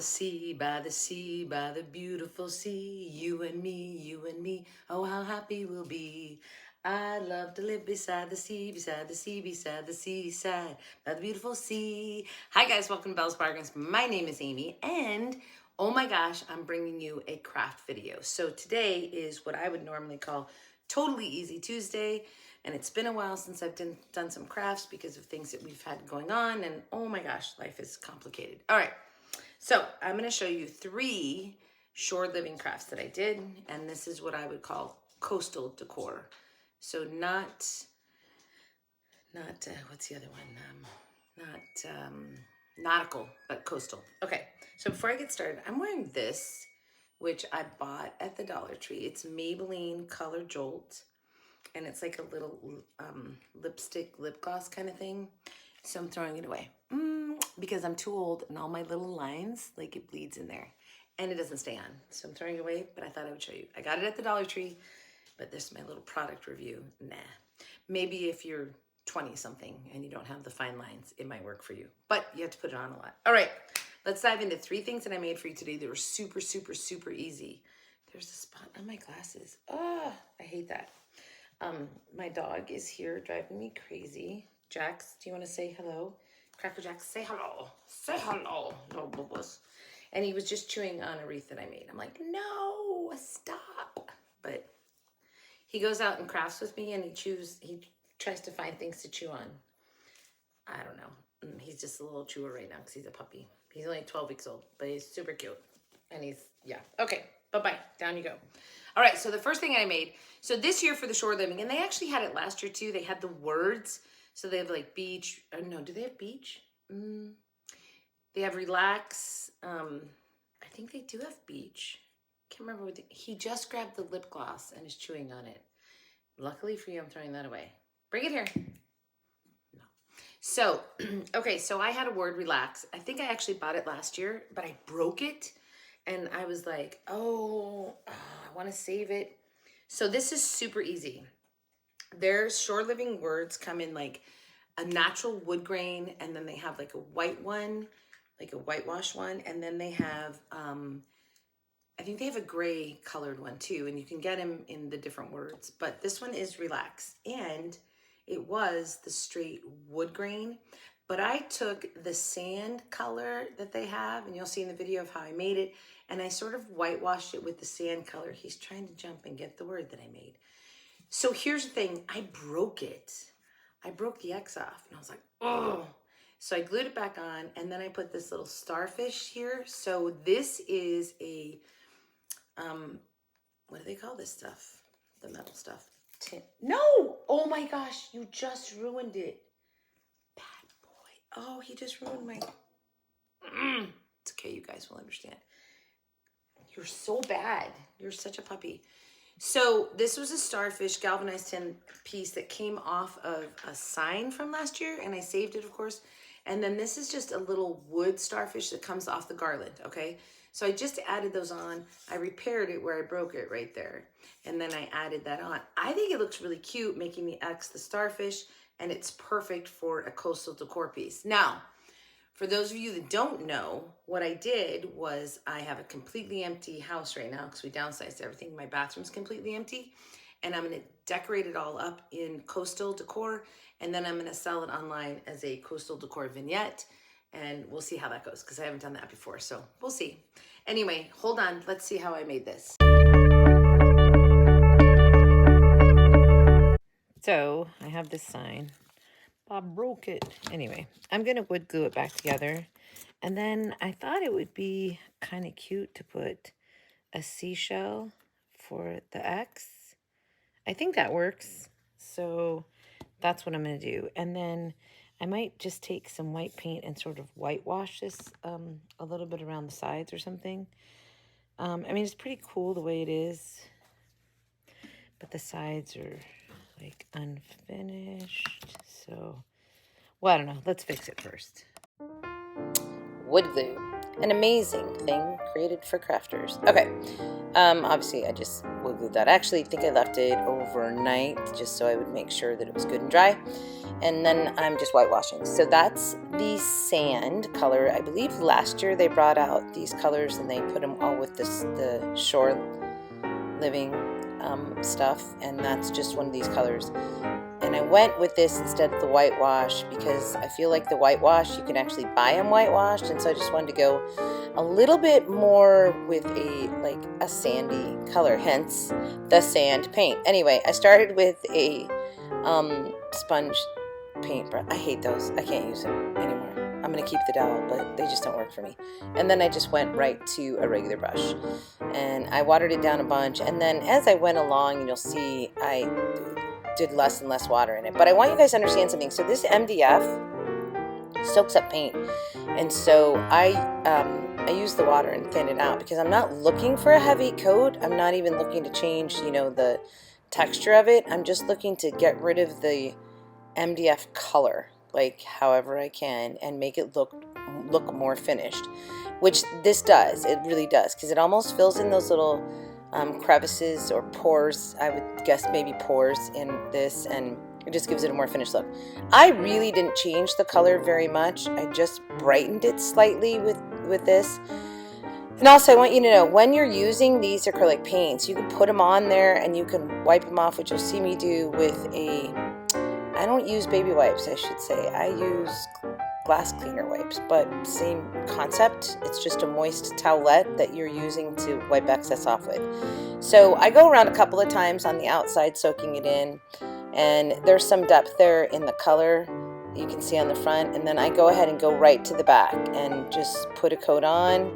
sea, by the sea, by the beautiful sea, you and me, oh how happy we'll be. I'd love to live beside the sea, beside the sea, beside the seaside, by the beautiful sea. Hi guys, welcome to Belle's Bargains. My name is Amy, and oh my gosh, I'm bringing you a craft video. So today is what I would normally call Totally Easy Tuesday, and it's been a while since I've done some crafts because of things that we've had going on, and oh my gosh, life is complicated. All right, so I'm going to show you 3 shore living crafts that I did, and this is what I would call coastal decor. So not what's the other one? Not nautical, but coastal. Okay, so before I get started, I'm wearing this, which I bought at the Dollar Tree. It's Maybelline Color Jolt, and it's like a little lipstick lip gloss kind of thing. So I'm throwing it away because I'm too old and all my little lines, like it bleeds in there and it doesn't stay on. So I'm throwing it away, but I thought I would show you. I got it at the Dollar Tree, but this is my little product review. Nah, maybe if you're 20 something and you don't have the fine lines, it might work for you, but you have to put it on a lot. All right, let's dive into 3 things that I made for you today. They were super, super, super easy. There's a spot on my glasses. Oh, I hate that. My dog is here driving me crazy. Jax, do you want to say hello? Cracker Jax, say hello. Say hello, little bubbles. And he was just chewing on a wreath that I made. I'm like, no, stop. But he goes out and crafts with me, and he tries to find things to chew on. I don't know. He's just a little chewer right now because he's a puppy. He's only 12 weeks old, but he's super cute. And he's, yeah. Okay, bye-bye. Down you go. All right, so the first thing I made, so this year for the shore living, and they actually had it last year too, they had the words. So they have like beach, no, do they have beach? They have relax. I think they do have beach. Can't remember what he just grabbed the lip gloss and is chewing on it. Luckily for you, I'm throwing that away. Bring it here. No. So, okay, so I had a word, relax. I think I actually bought it last year, but I broke it. And I was like, oh, I want to save it. So this is super easy. Their shore living words come in like a natural wood grain, and then they have like a white one, like a whitewash one, and then they have, I think they have a gray colored one too, and you can get them in the different words, but this one is relax, and it was the straight wood grain, but I took the sand color that they have, and you'll see in the video of how I made it, and I sort of whitewashed it with the sand color. He's trying to jump and get the word that I made. So here's the thing, I broke it. I broke the X off, and I was like, oh. So I glued it back on, and then I put this little starfish here. So this is a, what do they call this stuff? The metal stuff. No! Oh my gosh, you just ruined it. Bad boy. Oh, he just ruined my... It's okay, you guys will understand. You're so bad. You're such a puppy. So this was a starfish galvanized tin piece that came off of a sign from last year, and I saved it, of course. And then this is just a little wood starfish that comes off the garland, okay? So I just added those on. I repaired it where I broke it right there. And then I added that on. I think it looks really cute, making the X the starfish, and it's perfect for a coastal decor piece. Now, for those of you that don't know, what I did was I have a completely empty house right now because we downsized everything. My bathroom's completely empty, and I'm going to decorate it all up in coastal decor, and then I'm going to sell it online as a coastal decor vignette, and we'll see how that goes because I haven't done that before, so we'll see. Anyway, hold on. Let's see how I made this. So I have this sign. Bob broke it. Anyway, I'm going to wood glue it back together. And then I thought it would be kind of cute to put a seashell for the X. I think that works. So that's what I'm going to do. And then I might just take some white paint and sort of whitewash this a little bit around the sides or something. I mean, it's pretty cool the way it is. But the sides are like unfinished. So, well, I don't know. Let's fix it first. Wood glue, an amazing thing created for crafters. Okay, Obviously I just wood glued that. Actually, I think I left it overnight just so I would make sure that it was good and dry. And then I'm just whitewashing. So that's the sand color. I believe last year they brought out these colors and they put them all with the shore living stuff, and that's just one of these colors. And I went with this instead of the whitewash because I feel like the whitewash, you can actually buy them whitewashed, and so I just wanted to go a little bit more with a sandy color, hence the sand paint. Anyway, I started with a sponge paint brush. I hate those. I can't use them anymore. I'm going to keep the dowel, but they just don't work for me. And then I just went right to a regular brush. And I watered it down a bunch. And then as I went along, you'll see I did less and less water in it. But I want you guys to understand something. So this MDF soaks up paint. And so I use the water and thin it out because I'm not looking for a heavy coat. I'm not even looking to change, the texture of it. I'm just looking to get rid of the MDF color, like however I can, and make it look more finished, which this does. It really does, because it almost fills in those little crevices or pores. I would guess maybe pores in this, and it just gives it a more finished look. I really didn't change the color very much. I just brightened it slightly with this. And also I want you to know, when you're using these acrylic paints, you can put them on there and you can wipe them off, which you'll see me do with I don't use baby wipes, I should say. I use glass cleaner wipes, but same concept. It's just a moist towelette that you're using to wipe excess off with. So I go around a couple of times on the outside soaking it in, and there's some depth there in the color you can see on the front, and then I go ahead and go right to the back and just put a coat on,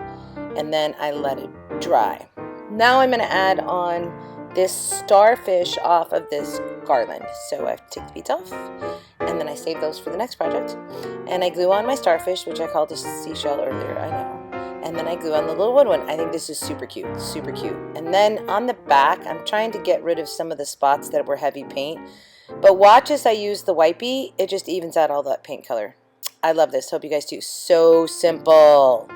and then I let it dry. Now I'm going to add on this starfish off of this garland. So I have to take the beads off, and then I save those for the next project. And I glue on my starfish, which I called a seashell earlier, I know. And then I glue on the little wood one. I think this is super cute, super cute. And then on the back, I'm trying to get rid of some of the spots that were heavy paint. But watch as I use the wipey, it just evens out all that paint color. I love this. Hope you guys do. So simple.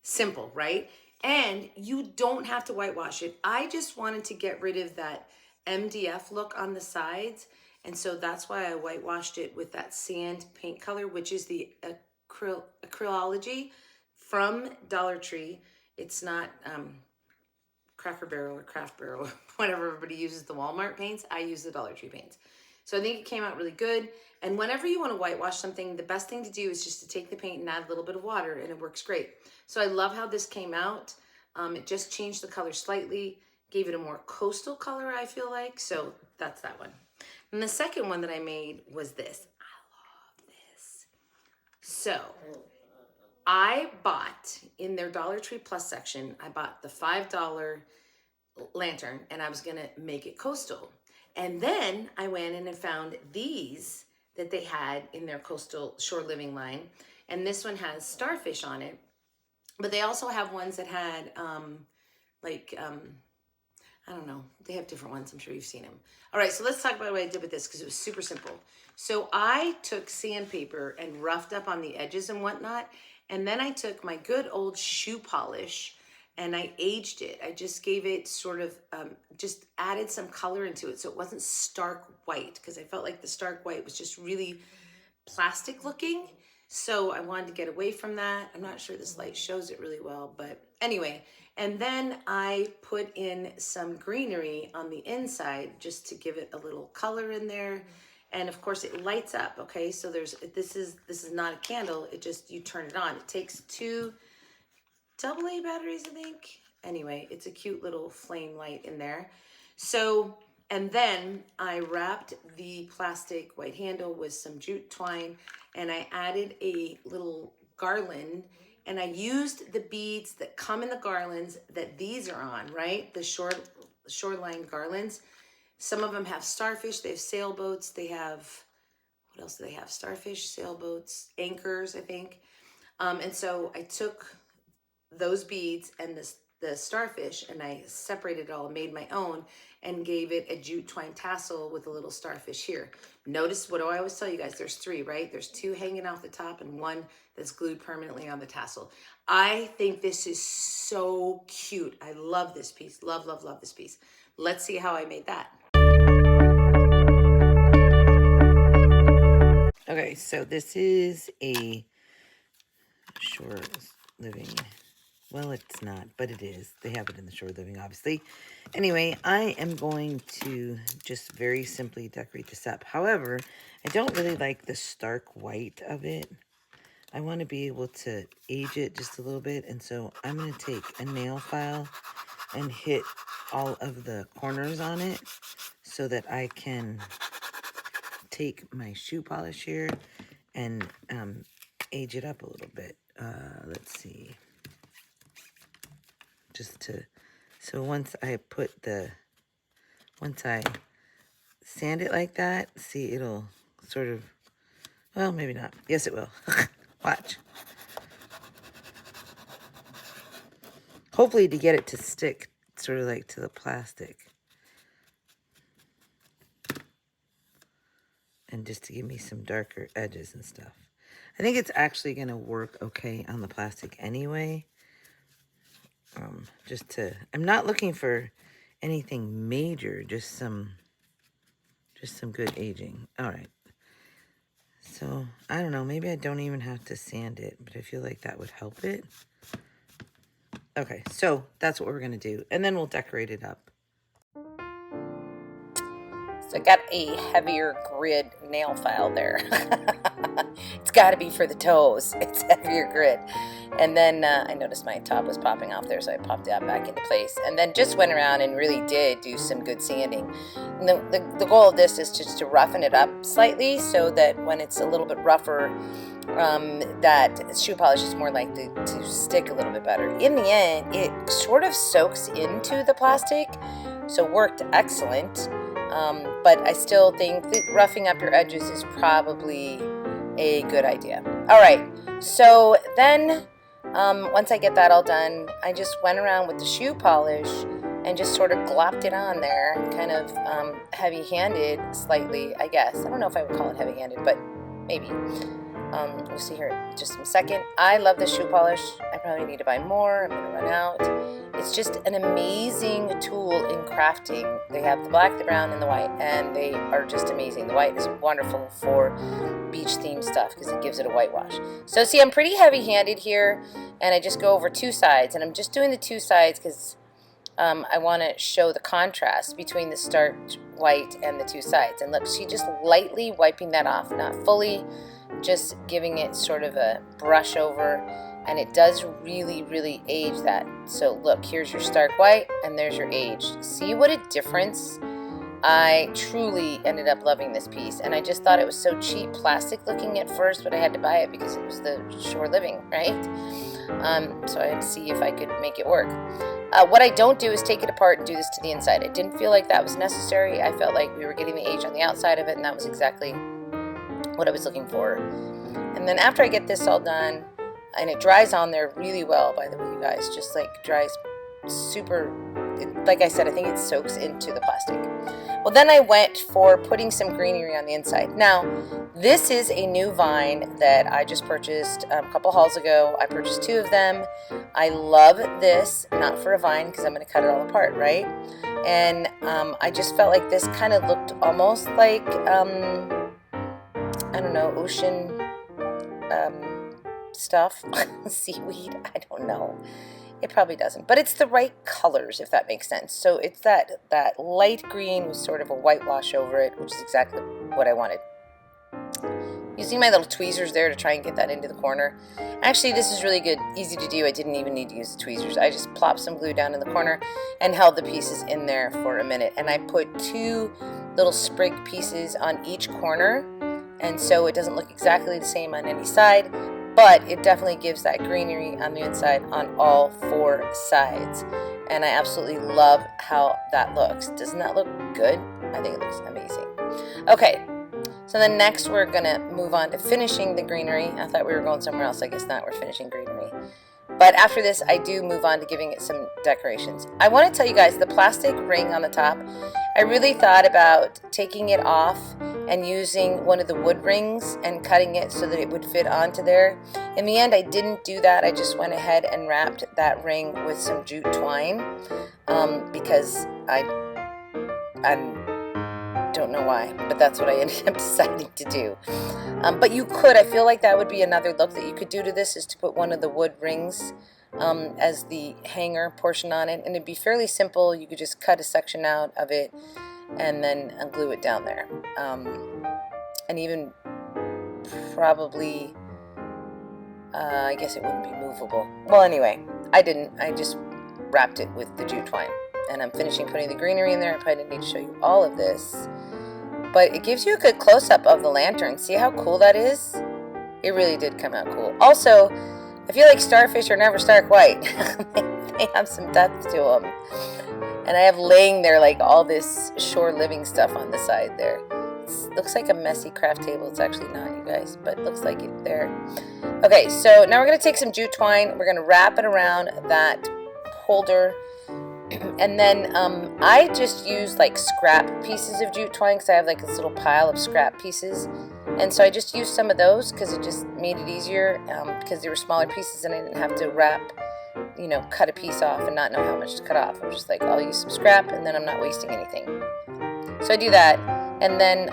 Simple, right? And you don't have to whitewash it. I just wanted to get rid of that MDF look on the sides. And so that's why I whitewashed it with that sand paint color, which is the acrylology from Dollar Tree. It's not Cracker Barrel or Craft Barrel, whatever everybody uses the Walmart paints. I use the Dollar Tree paints. So I think it came out really good. And whenever you want to whitewash something, the best thing to do is just to take the paint and add a little bit of water, and it works great. So I love how this came out. It just changed the color slightly, gave it a more coastal color, I feel like. So that's that one. And the second one that I made was this. I love this. So I bought in their Dollar Tree Plus section, I bought the $5 lantern, and I was gonna make it coastal. And then I went in and found these that they had in their coastal shore living line. And this one has starfish on it, but they also have ones that had I don't know, they have different ones. I'm sure you've seen them. All right, so let's talk about what I did with this, because it was super simple. So I took sandpaper and roughed up on the edges and whatnot. And then I took my good old shoe polish and I aged it. I just gave it sort of, just added some color into it so it wasn't stark white, because I felt like the stark white was just really plastic looking. So I wanted to get away from that. I'm not sure this light shows it really well, but anyway. And then I put in some greenery on the inside just to give it a little color in there. And of course it lights up, okay? So this is not a candle, it just, you turn it on. It takes 2 AA batteries, I think. Anyway, it's a cute little flame light in there. So, and then I wrapped the plastic white handle with some jute twine, and I added a little garland, and I used the beads that come in the garlands that these are on, right? The shoreline garlands. Some of them have starfish, they have sailboats, they have, what else do they have? Starfish, sailboats, anchors, I think. And so I took those beads and this the starfish, and I separated it all, made my own, and gave it a jute twine tassel with a little starfish here. Notice, what do I always tell you guys? There's 3, right? There's 2 hanging off the top and 1 that's glued permanently on the tassel. I think this is so cute. I love this piece. Love, love, love this piece. Let's see how I made that. Okay, so this is a shore living. Well, it's not, but it is. They have it in the shore living, obviously. Anyway, I am going to just very simply decorate this up. However, I don't really like the stark white of it. I want to be able to age it just a little bit, and so I'm going to take a nail file and hit all of the corners on it so that I can take my shoe polish here and age it up a little bit. Let's see. So once I sand it like that, see, it'll sort of, well, maybe not. Yes, it will. Watch. Hopefully to get it to stick sort of like to the plastic. And just to give me some darker edges and stuff. I think it's actually going to work okay on the plastic anyway. I'm not looking for anything major, just some good aging. All right. So, I don't know, maybe I don't even have to sand it, but I feel like that would help it. Okay, so that's what we're going to do, and then we'll decorate it up. So I got a heavier grid nail file there. It's got to be for the toes. It's heavier grid. And then I noticed my top was popping off there, so I popped that back into place. And then just went around and really did do some good sanding. And the goal of this is just to roughen it up slightly so that when it's a little bit rougher, that shoe polish is more likely to stick a little bit better. In the end, it sort of soaks into the plastic, so worked excellent. But I still think that roughing up your edges is probably a good idea. All right, so then once I get that all done, I just went around with the shoe polish and just sort of glopped it on there, kind of heavy-handed slightly, I guess. I don't know if I would call it heavy-handed, but maybe. We'll see here in just a second. I love this shoe polish. I probably need to buy more. I'm going to run out. It's just an amazing tool in crafting. They have the black, the brown, and the white, and they are just amazing. The white is wonderful for beach-themed stuff because it gives it a whitewash. So see, I'm pretty heavy-handed here, and I just go over 2 sides, and I'm just doing the 2 sides because I want to show the contrast between the stark white and the 2 sides. And look, she just lightly wiping that off, not fully, just giving it sort of a brush over, and it does really, really age that. So look, here's your stark white, and there's your aged. See what a difference? I truly ended up loving this piece, and I just thought it was so cheap plastic looking at first, but I had to buy it because it was the shore living, right? So I had to see if I could make it work. What I don't do is take it apart and do this to the inside. I didn't feel like that was necessary. I felt like we were getting the age on the outside of it, and that was exactly what I was looking for. And then after I get this all done, and it dries on there really well, by the way, you guys, just like dries super, like I said, I think it soaks into the plastic. Well, then I went for putting some greenery on the inside. Now, this is a new vine that I just purchased a couple hauls ago. I purchased 2 of them. I love this, not for a vine because I'm going to cut it all apart, right? And I just felt like this kind of looked almost like, I don't know, ocean stuff, seaweed, I don't know. It probably doesn't, but it's the right colors, if that makes sense. So it's that light green with sort of a whitewash over it, which is exactly what I wanted. Using my little tweezers there to try and get that into the corner. Actually, this is really good, easy to do. I didn't even need to use the tweezers. I just plopped some glue down in the corner and held the pieces in there for a minute. And I put 2 little sprig pieces on each corner, and so it doesn't look exactly the same on any side, but it definitely gives that greenery on the inside on all 4 sides. And I absolutely love how that looks. Doesn't that look good? I think it looks amazing. Okay, so then next we're gonna move on to finishing the greenery. I thought we were going somewhere else. I guess not. We're finishing greenery. But after this, I do move on to giving it some decorations. I want to tell you guys, the plastic ring on the top, I really thought about taking it off and using one of the wood rings and cutting it so that it would fit onto there. In the end, I didn't do that. I just went ahead and wrapped that ring with some jute twine because I don't know why, but that's what I ended up deciding to do. But you could, I feel like that would be another look that you could do to this, is to put one of the wood rings as the hanger portion on it, and it'd be fairly simple. You could just cut a section out of it and then glue it down there, and even probably I guess it wouldn't be movable. Well, anyway, I didn't. I just wrapped it with the jute twine, and I'm finishing putting the greenery in there. I probably didn't need to show you all of this, but it gives you a good close-up of the lantern. See how cool that is? It really did come out cool. Also, I feel like starfish are never stark white. They have some depth to them. And I have laying there like all this shore living stuff on the side there. It looks like a messy craft table. It's actually not, you guys, but it looks like it there. Okay, so now we're going to take some jute twine. We're going to wrap it around that holder. And then I just use like scrap pieces of jute twine because I have like this little pile of scrap pieces. And so I just used some of those because it just made it easier because they were smaller pieces and I didn't have to wrap, you know, cut a piece off and not know how much to cut off. I'm just like, I'll use some scrap and then I'm not wasting anything. So I do that. And then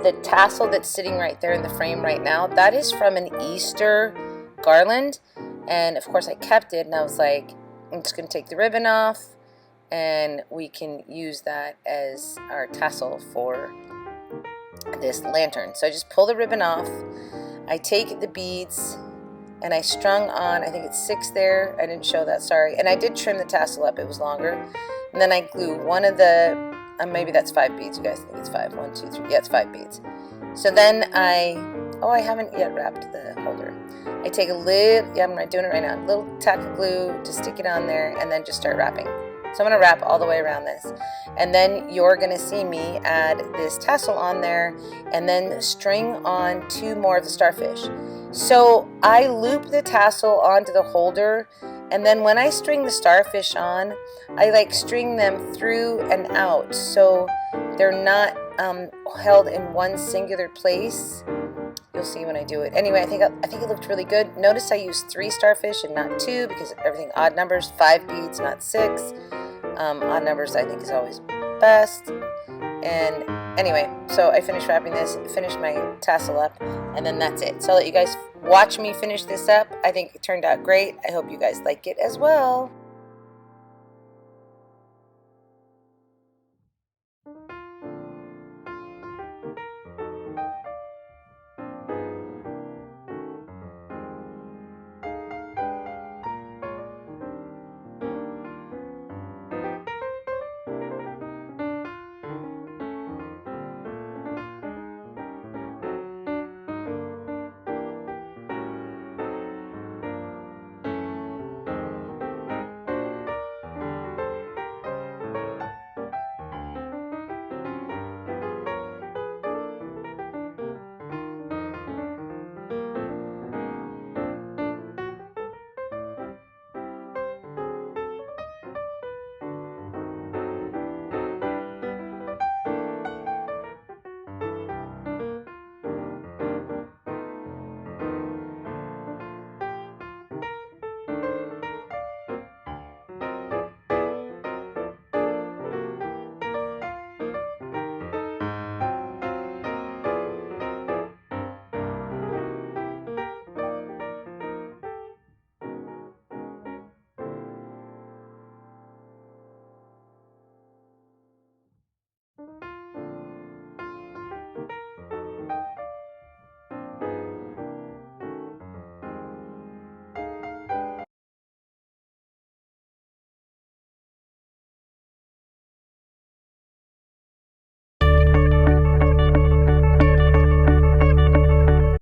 the tassel that's sitting right there in the frame right now, that is from an Easter garland. And of course I kept it and I was like, I'm just going to take the ribbon off and we can use that as our tassel for this lantern. So I just pull the ribbon off, I take the beads and I strung on, I think it's 6 there, I didn't show that, sorry, and I did trim the tassel up, it was longer, and then I glue one of the, maybe that's 5 beads, you guys think it's 5, 1, 2, 3, yeah, it's 5 beads. So then I haven't yet wrapped the holder. I take a little, yeah, I'm doing it right now, a little tack of glue to stick it on there and then just start wrapping. So I'm going to wrap all the way around this. And then you're going to see me add this tassel on there and then string on 2 more of the starfish. So I loop the tassel onto the holder, and then when I string the starfish on, I like string them through and out so they're not held in one singular place. You'll see when I do it. Anyway, I think it looked really good. Notice I used 3 starfish and not 2 because everything odd numbers, 5 beads, not 6. Odd numbers I think is always best. And anyway, so I finished wrapping this, finished my tassel up, and then that's it. So I'll let you guys watch me finish this up. I think it turned out great. I hope you guys like it as well.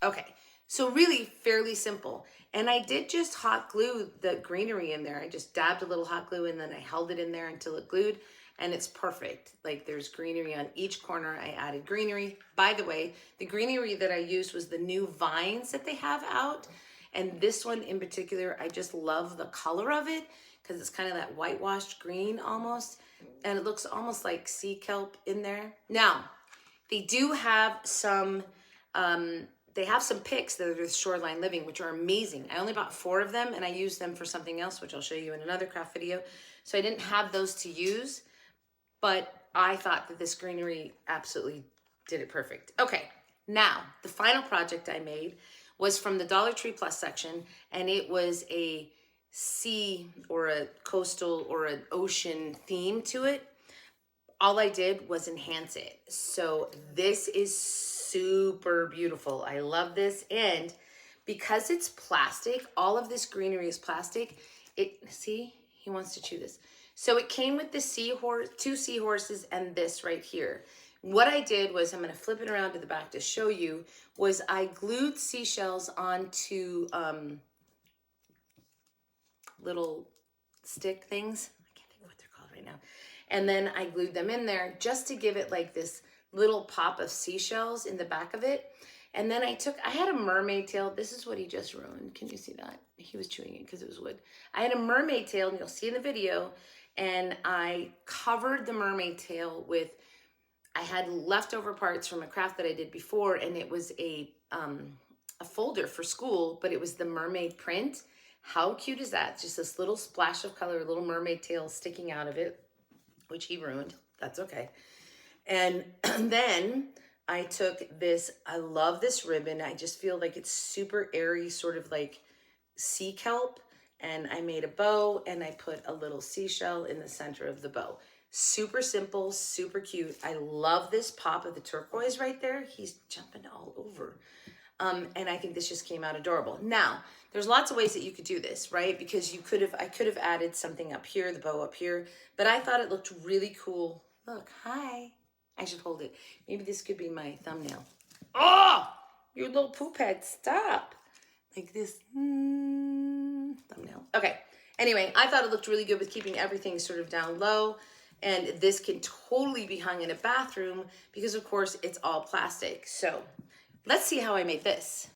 Okay, so really fairly simple. And I did just hot glue the greenery in there. I just dabbed a little hot glue and then I held it in there until it glued, and it's perfect. Like there's greenery on each corner. I added greenery. By the way, the greenery that I used was the new vines that they have out. And this one in particular, I just love the color of it because it's kind of that whitewashed green almost. And it looks almost like sea kelp in there. Now, they do have some, they have some picks that are with Shoreline Living, which are amazing. I only bought 4 of them and I used them for something else, which I'll show you in another craft video. So I didn't have those to use, but I thought that this greenery absolutely did it perfect. Okay, now the final project I made was from the Dollar Tree Plus section, and it was a sea or a coastal or an ocean theme to it. All I did was enhance it. So this is super beautiful. I love this. And because it's plastic, all of this greenery is plastic. See, he wants to chew this. So it came with the seahorse, 2 seahorses and this right here. What I did was, I'm going to flip it around to the back to show you, was I glued seashells onto little stick things. I can't think of what they're called right now. And then I glued them in there just to give it like this little pop of seashells in the back of it. And then I had a mermaid tail. This is what he just ruined. Can you see that? He was chewing it because it was wood. I had a mermaid tail, and you'll see in the video, and I covered the mermaid tail with, I had leftover parts from a craft that I did before, and it was a folder for school, but it was the mermaid print. How cute is that? Just this little splash of color, a little mermaid tail sticking out of it, which he ruined. That's okay. And then I took this, I love this ribbon. I just feel like it's super airy, sort of like sea kelp. And I made a bow and I put a little seashell in the center of the bow. Super simple, super cute. I love this pop of the turquoise right there. He's jumping all over. And I think this just came out adorable. Now, there's lots of ways that you could do this, right? Because I could have added something up here, the bow up here, but I thought it looked really cool. Look, hi. I should hold it. Maybe this could be my thumbnail. Oh, your little poop head, stop. Like this thumbnail. Okay, anyway, I thought it looked really good with keeping everything sort of down low. And this can totally be hung in a bathroom because, of course, it's all plastic. So let's see how I made this.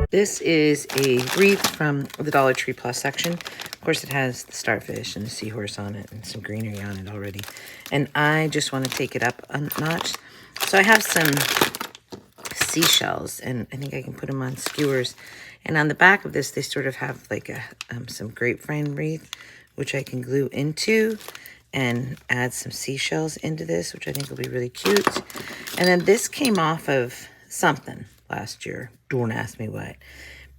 This is a wreath from the Dollar Tree Plus section. Of course, it has the starfish and the seahorse on it and some greenery on it already. And I just want to take it up a notch. So I have some seashells, and I think I can put them on skewers. And on the back of this, they sort of have like a some grapevine wreath, which I can glue into and add some seashells into this, which I think will be really cute. And then this came off of something last year. Don't ask me what.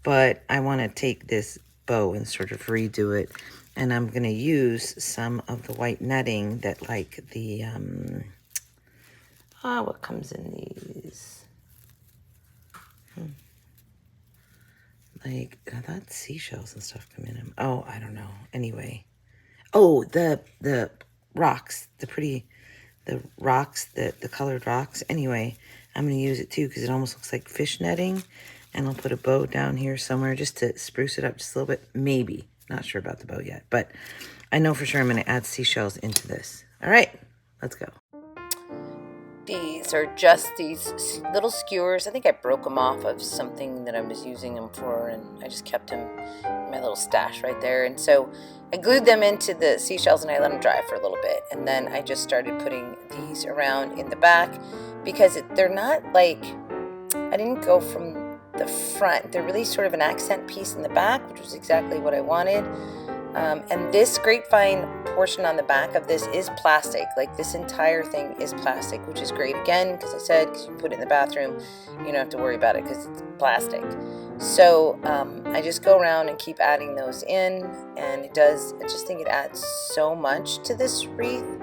But I want to take this bow and sort of redo it. And I'm going to use some of the white netting that like the, what comes in these? Like, that seashells and stuff come in them. Oh, I don't know. Anyway. Oh, the rocks, the rocks, the colored rocks. Anyway, I'm going to use it too because it almost looks like fish netting. And I'll put a bow down here somewhere just to spruce it up just a little bit. Maybe. Not sure about the bow yet. But I know for sure I'm going to add seashells into this. All right, let's go. These are just these little skewers. I think I broke them off of something that I was using them for, and I just kept them in my little stash right there. And so I glued them into the seashells and I let them dry for a little bit. And then I just started putting these around in the back because they're not like, I didn't go from the front. They're really sort of an accent piece in the back, which was exactly what I wanted. And this grapevine portion on the back of this is plastic. Like this entire thing is plastic, which is great. Again, because I said, because you put it in the bathroom, you don't have to worry about it because it's plastic. So I just go around and keep adding those in, and I just think it adds so much to this wreath.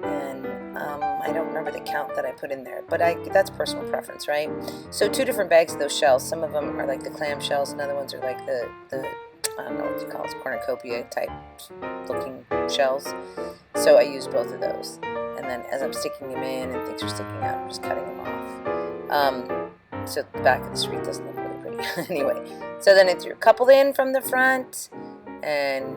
And I don't remember the count that I put in there, but that's personal preference, right? So 2 different bags of those shells. Some of them are like the clam shells, and other ones are like the I don't know what you call it, cornucopia type looking shells. So I use both of those. And then as I'm sticking them in and things are sticking out, I'm just cutting them off. So the back of this wreath doesn't look really pretty. Anyway, so then I threw a couple in from the front and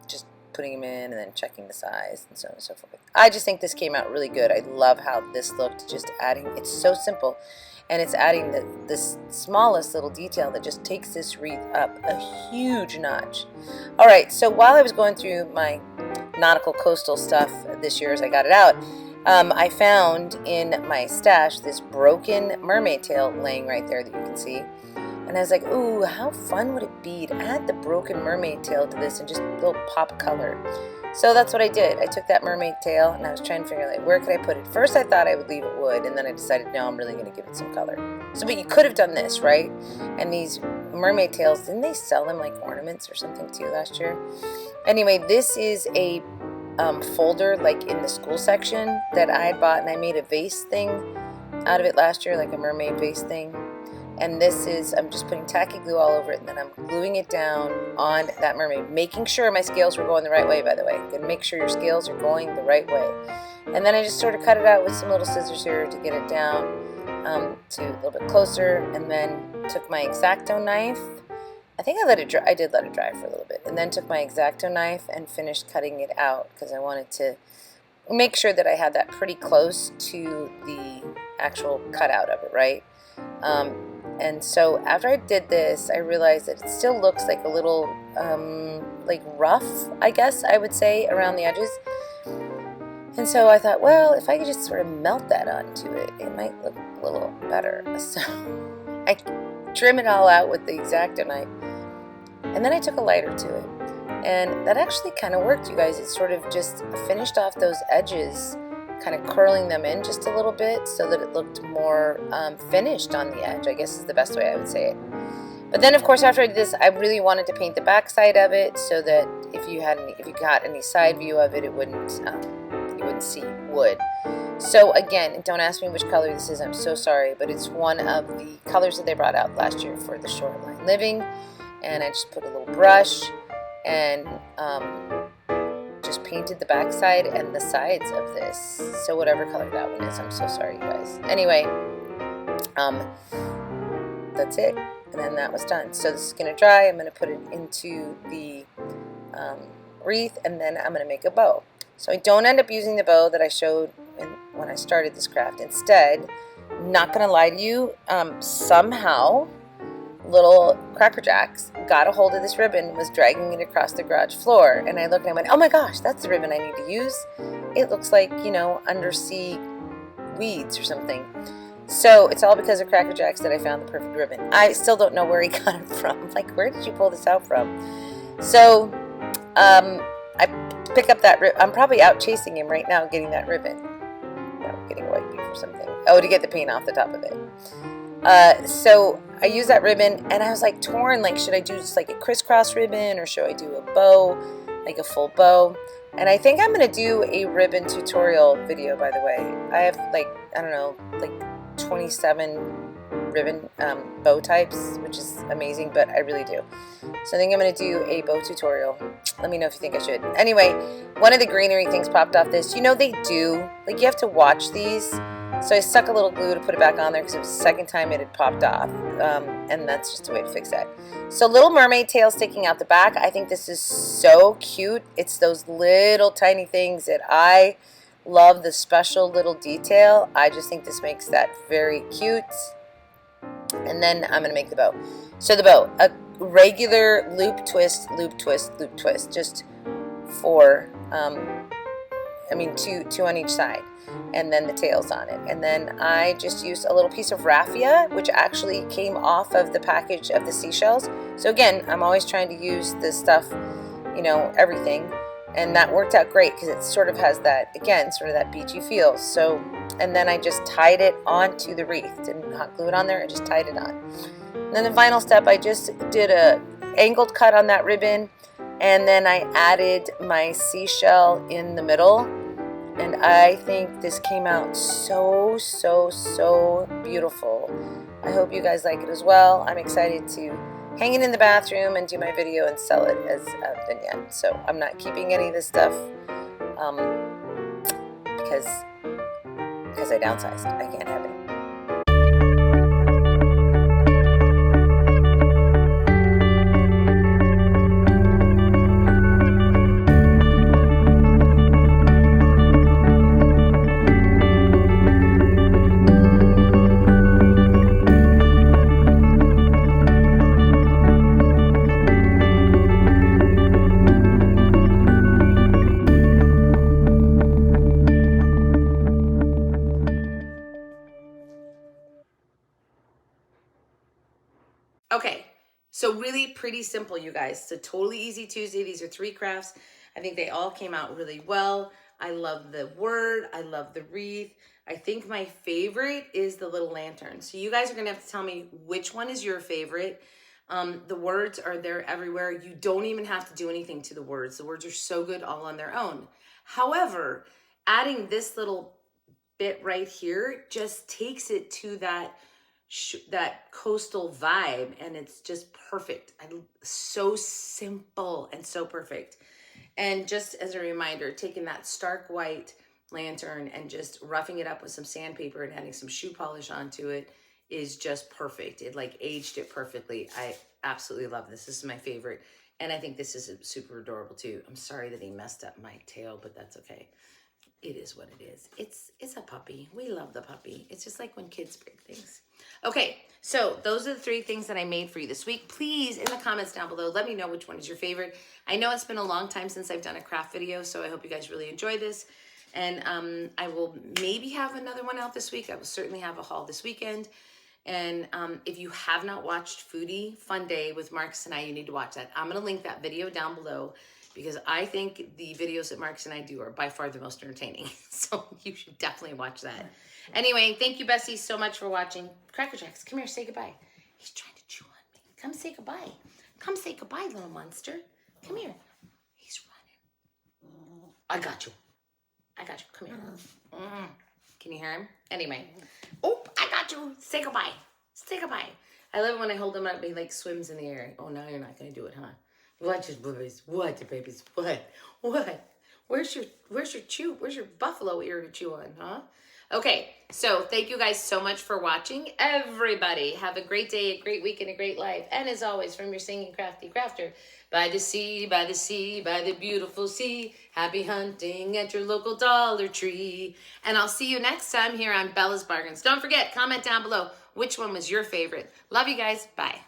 just putting them in and then checking the size and so on and so forth. I just think this came out really good. I love how this looked, just adding, it's so simple. and it's adding this smallest little detail that just takes this wreath up a huge notch. All right, so while I was going through my nautical coastal stuff this year as I got it out, I found in my stash this broken mermaid tail laying right there that you can see. And I was like, ooh, how fun would it be to add the broken mermaid tail to this and just a little pop color? So that's what I did. I took that mermaid tail and I was trying to figure out, like, where could I put it? First I thought I would leave it wood, and then I decided, no, I'm really going to give it some color. So, but you could have done this, right? And these mermaid tails, didn't they sell them like ornaments or something too last year? Anyway, this is a folder like in the school section that I had bought, and I made a vase thing out of it last year, like a mermaid vase thing. And this is, I'm just putting tacky glue all over it, and then I'm gluing it down on that mermaid, making sure my scales were going the right way, by the way. You're gonna make sure your scales are going the right way. And then I just sort of cut it out with some little scissors here to get it down to a little bit closer, and then took my X-Acto knife. I think I did let it dry for a little bit, and then took my X-Acto knife and finished cutting it out because I wanted to make sure that I had that pretty close to the actual cutout of it, right? And so after I did this, I realized that it still looks like a little like rough, I guess I would say, around the edges. And so I thought, well, if I could just sort of melt that onto it, it might look a little better. So I trim it all out with the X-Acto knife, and then I took a lighter to it, and that actually kind of worked, you guys. It sort of just finished off those edges, kind of curling them in just a little bit so that it looked more finished on the edge, I guess is the best way I would say it. But then, of course, after I did this, I really wanted to paint the back side of it so that if you got any side view of it, you wouldn't see wood. So again, don't ask me which color this is, I'm so sorry, but it's one of the colors that they brought out last year for the shoreline living. And I just put a little brush and just painted the back side and the sides of this. So whatever color that one is, I'm so sorry, you guys. Anyway, that's it. And then that was done. So this is going to dry. I'm going to put it into the wreath, and then I'm going to make a bow. So I don't end up using the bow that I showed when I started this craft. Instead, not going to lie to you, somehow little Cracker Jacks got a hold of this ribbon and was dragging it across the garage floor. And I looked and I went, oh my gosh, that's the ribbon I need to use. It looks like, you know, undersea weeds or something. So it's all because of Cracker Jacks that I found the perfect ribbon. I still don't know where he got it from. Like, where did you pull this out from? So I pick up that ribbon. I'm probably out chasing him right now getting that ribbon. No, getting a white beef or something. Oh, to get the paint off the top of it. So I used that ribbon, and I was like torn, like, should I do just like a crisscross ribbon, or should I do a bow, like a full bow? And I think I'm going to do a ribbon tutorial video, by the way. I have, like, I don't know, like 27 ribbon bow types, which is amazing, but I really do. So I think I'm going to do a bow tutorial. Let me know if you think I should. Anyway, one of the greenery things popped off this. You know, they do, like, you have to watch these. So I stuck a little glue to put it back on there because it was the second time it had popped off, and that's just a way to fix that. So little mermaid tail sticking out the back. I think this is so cute. It's those little tiny things that I love, the special little detail. I just think this makes that very cute. And then I'm going to make the bow. So the bow, a regular loop, twist, loop, twist, loop, twist, just for, two on each side. And then the tails on it. And then I just used a little piece of raffia, which actually came off of the package of the seashells. So again, I'm always trying to use this stuff, you know, everything. And that worked out great because it sort of has that, again, sort of that beachy feel. So, and then I just tied it onto the wreath. Didn't hot glue it on there, I just tied it on. And then the final step, I just did a angled cut on that ribbon. And then I added my seashell in the middle. And I think this came out so, so, so beautiful. I hope you guys like it as well. I'm excited to hang it in the bathroom and do my video and sell it as a vignette. So I'm not keeping any of this stuff because I downsized. I can't have it. Okay, so really pretty simple, you guys. It's a totally easy Tuesday. These are 3 crafts. I think they all came out really well. I love the word. I love the wreath. I think my favorite is the little lantern. So you guys are gonna have to tell me which one is your favorite. The words are there everywhere. You don't even have to do anything to the words. The words are so good all on their own. However, adding this little bit right here just takes it to that coastal vibe, and it's just perfect. So simple and so perfect. And just as a reminder, taking that stark white lantern and just roughing it up with some sandpaper and adding some shoe polish onto it is just perfect. It like aged it perfectly. I absolutely love this. This is my favorite. And I think this is super adorable too. I'm sorry that he messed up my tail, but that's okay. It is what it is. It's a puppy. We love the puppy. It's just like when kids break things. Okay, so those are the 3 things that I made for you this week. Please, in the comments down below, let me know which one is your favorite. I know it's been a long time since I've done a craft video, so I hope you guys really enjoy this. And I will maybe have another one out this week. I will certainly have a haul this weekend. And if you have not watched Foodie Fun Day with Marcus and I, you need to watch that. I'm going to link that video down below, because I think the videos that Marcus and I do are by far the most entertaining. So you should definitely watch that. Anyway, thank you, Bessie, so much for watching. Cracker Jacks, come here, say goodbye. He's trying to chew on me. Come say goodbye. Come say goodbye, little monster. Come here. He's running. I got you. I got you. Come here. Can you hear him? Anyway. Oh, I got you. Say goodbye. Say goodbye. I love it when I hold him up, he like swims in the air. Oh, now you're not going to do it, huh? What, your babies? What, your babies? What? What? Where's your chew? Where's your buffalo ear to chew on, huh? Okay, so thank you guys so much for watching. Everybody, have a great day, a great week, and a great life. And as always, from your singing crafty crafter, by the sea, by the sea, by the beautiful sea, happy hunting at your local Dollar Tree. And I'll see you next time here on Bella's Bargains. Don't forget, comment down below which one was your favorite. Love you guys. Bye.